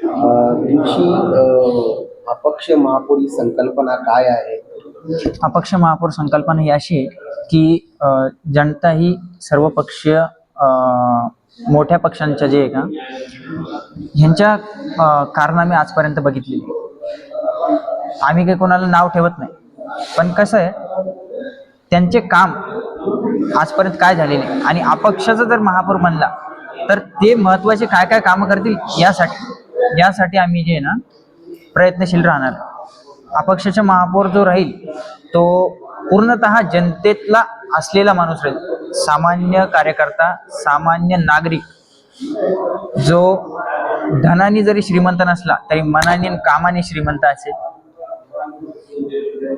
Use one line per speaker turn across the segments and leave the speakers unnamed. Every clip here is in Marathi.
तुमची अपक्ष महापौर ही संकल्पना काय आहे?
अपक्ष महापौर संकल्पना ही अशी आहे की जनता ही सर्वपक्षीय मोठ्या पक्षांच्या जे आहे का ह्यांच्या कारनामे आजपर्यंत बघितलेली. आम्ही काही कोणाला नाव ठेवत नाही, पण कसं आहे त्यांचे काम आजपर्यंत काय झालेले आणि अपक्षाचा जर महापौर बनला तर ते महत्त्वाचे काय काय कामं करतील यासाठी आम्ही जे आहे ना प्रयत्नशील राहणार. अपक्षाचा महापौर जो राहील तो पूर्णतः जनतेतला असलेला माणूस राहील, सामान्य कार्यकर्ता, सामान्य नागरिक, जो धनाने जरी श्रीमंत नसला तरी मनाने आणि कामाने श्रीमंत असेल.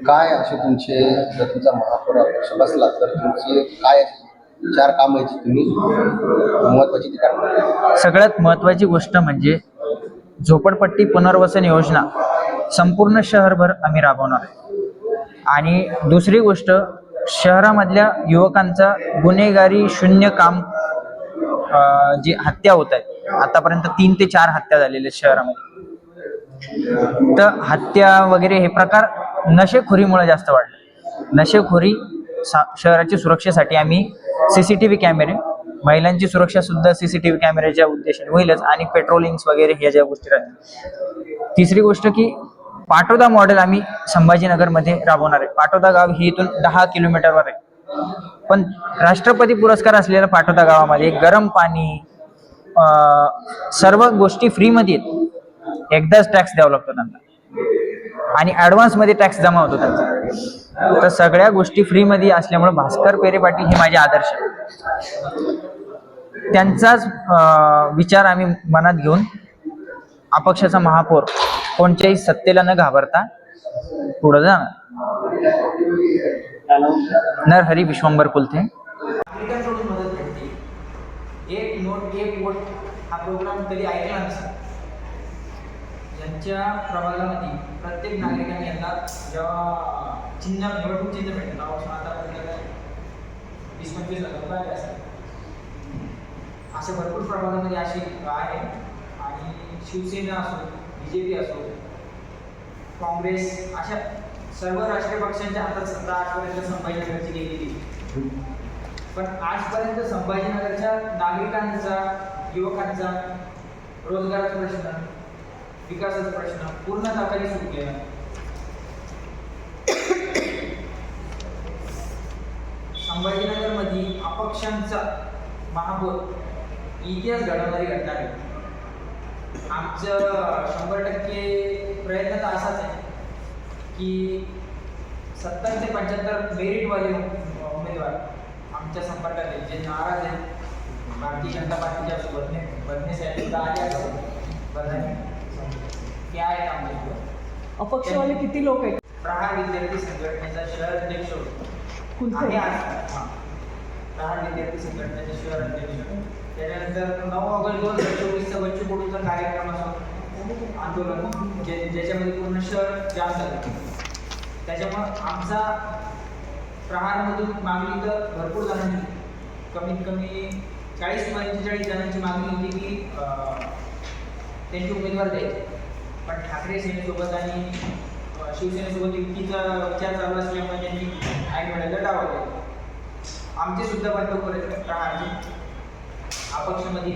काय असे तुमचे, जर तुमचा महापौर अपक्ष बसला तर तुमचे काय 4 कामं आहेत तुम्ही महत्वाची ती करणार?
सगळ्यात महत्त्वाची गोष्ट म्हणजे झोपडपट्टी पुनर्वसन योजना संपूर्ण शहरभर आम्ही राबवणार आहे. आणि दुसरी गोष्ट, शहरामधल्या युवकांचा गुन्हेगारी शून्य काम, जी हत्या होत आहेत आतापर्यंत 3 ते 4 हत्या झालेल्या शहरामध्ये, तर हत्या वगैरे हे प्रकार नशेखोरीमुळे जास्त वाढले. नशेखोरी शहराच्या सुरक्षेसाठी आम्ही CCTV कॅमेरे, महिलांची सुरक्षा सुद्धा CCTV कॅमेऱ्याच्या उद्देशाने होईलच, आणि पेट्रोलिंग्स वगैरे ह्या ज्या गोष्टी राहतील. तिसरी गोष्ट की पाटोदा मॉडेल आम्ही संभाजीनगरमध्ये राबवणार आहे. पाटोदा गाव ही इथून 10 किलोमीटरवर आहे, पण राष्ट्रपती पुरस्कार असलेल्या पाटोदा गावामध्ये गरम पाणी, सर्व गोष्टी फ्रीमध्ये आहेत. एकदाच टॅक्स द्यावा लागतो त्यांना आणि ॲडव्हान्समध्ये टॅक्स जमा होतो त्यांचा. तर सगळ्या गोष्टी फ्रीमध्ये असल्यामुळे भास्कर पेरे पाटील हे माझे आदर्श, त्यांचाच विचार आम्ही मनात घेऊन अपक्षाचा महापौर कोणत्याही सत्तेला न घाबरता पुढे जाणार. नरहरी विश्वंभर कुलथे. एक नोट एक वोट हा प्रोग्राम कधी ऐकला नसेल. ज्यांच्या प्रभागामध्ये प्रत्येक नागरिकांनी यांना जेव्हा चिन्ह, निवडणूक चिन्ह भेटलं, आतापर्यंत 20-25 लाख रुपये असेल, अशा भरपूर प्रभागामध्ये अशी आहे. आणि शिवसेना असो, BJP असो, काँग्रेस, अशा सर्व राष्ट्रीय पक्षांच्या हातात सत्ता आजपर्यंत संभाजीनगरची गेलेली. पण आजपर्यंत संभाजीनगरच्या नागरिकांचा, युवकांचा रोजगाराचा प्रश्न, विकासाचा प्रश्न पूर्णतः कधी सुटलेला. संभाजीनगरमध्ये अपक्षांचा महापौर इतिहास घडवणारी घटना आहे. आमचं 100% प्रयत्न तर असाच आहे की 70 ते 75 मेरिटवाले उमेदवार आमच्या संपर्कात आहेत, जे नाराज आहेत भारतीय जनता पार्टीच्या सोबत बदनेसाठी आले असं ते आहेत आमच्यासोबत.
अपक्षवाले किती लोक आहेत?
प्रहार विद्यार्थी संघटनेचा शहर अध्यक्ष आहे आज. प्रहार विद्यार्थी संघटनेचे शहर अध्यक्ष. त्याच्यानंतर 9 ऑगस्ट 2024चा बच्चू कडूचा कार्यक्रम असो, आंदोलन ज्याच्यामध्ये पूर्ण शहर जाम झालं. त्याच्यामुळं आमचा प्रहारमधून मागणी तर भरपूर जणांची, कमीत कमी 40-45 जणांची मागणी होती की त्यांचे उमेदवार द्यायचे. पण ठाकरे सेनेसोबत आणि शिवसेनेसोबत युतीचा विचार चालू असल्यामुळे त्यांनी ऐन वेळेला डावा केला. आमचे सुद्धा बंडखोर आहेत प्रहारचे. अपक्षमध्ये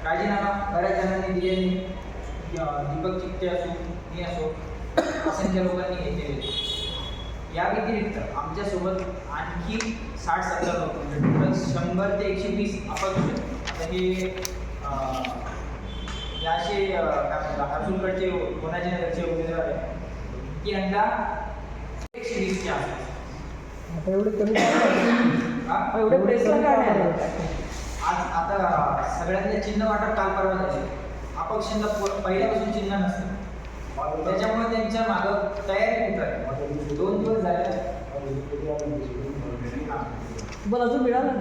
राजीनामा बऱ्याच जणांनी दिलेले, दीपक चित्ते असो, मी असो, असंख्य लोकांनी घेतलेले. या व्यतिरिक्त आमच्यासोबत आणखी 60-70 लोक, 100 ते 120 अपक्ष. आता हे असे काय म्हणतात हर्सूलकडचे, कोणाजीनगरचे उमेदवार आहे की यंदा 120 च्या आसपास.
एवढे प्रेसला काय नाही.
आज आता सगळ्यांना चिन्ह वाटप काल परवा झाले. अपक्षांना पहिल्यापासून चिन्ह नसतं, त्याच्यामुळे त्यांच्या मागं तयारी खूप आहे. 2 दिवस झाले
पण अजून मिळालं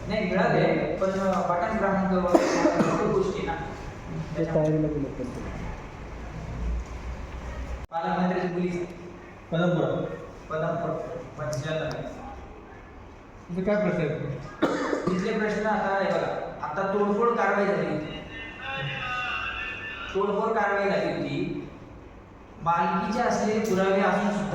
नाही. मिळाले पण बटन क्रमांक भरपूर गोष्टी ना. पालकमंत्र्याची मुली पदमपूर पंचजन
काय प्रश्न आहे?
तिथले प्रश्न आता आहे बघा. आता तोडफोड कारवाई झाली, तोडफोड कारवाई झाली होती. मालकीचे असलेले पुरावे असून सुद्धा